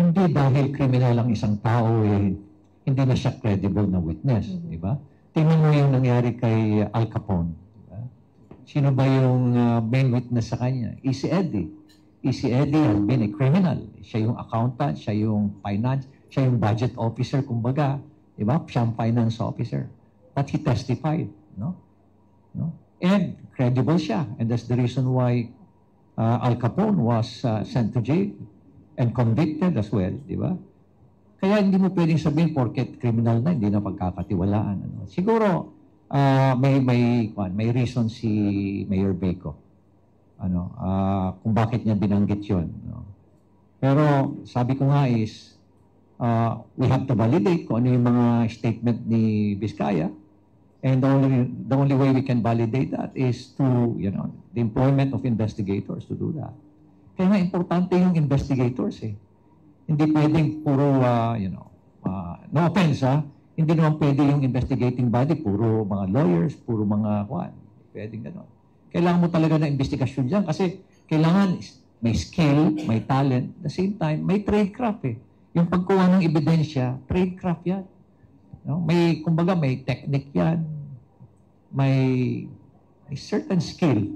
Hindi dahil criminal ang isang tao, eh, hindi na siya credible na witness, di ba? Tingnan mo yung nangyari kay Al Capone. Di ba? Sino ba yung main witness sa kanya? Easy Eddie. Easy Eddie has been a criminal. Siya yung accountant, siya yung finance, siya yung budget officer, kumbaga. Di ba? Siya ang finance officer. But he testified, no? And credible siya. And that's the reason why Al Capone was sent to jail and convicted as well, di ba? Kaya hindi mo pwedeng sabihin porket criminal na, hindi na pagkakatiwalaan. Ano. Siguro, may reason si Mayor Baco. Kung bakit niya binanggit yun. No? Pero sabi ko nga is, we have to validate kung ano yung mga statement ni Vizcaya. And the only way we can validate that is to, the employment of investigators to do that. Kaya nga importante yung investigators eh. Hindi pwedeng puro, no offense hindi naman pwede yung investigating body, puro mga lawyers, puro mga pwedeng gano'n. Kailangan mo talaga ng investigasyon dyan kasi kailangan may skill, may talent, at the same time, may tradecraft eh. Yung pagkuha ng ebidensya, tradecraft yan. No? Kumbaga may technique yan, may certain skill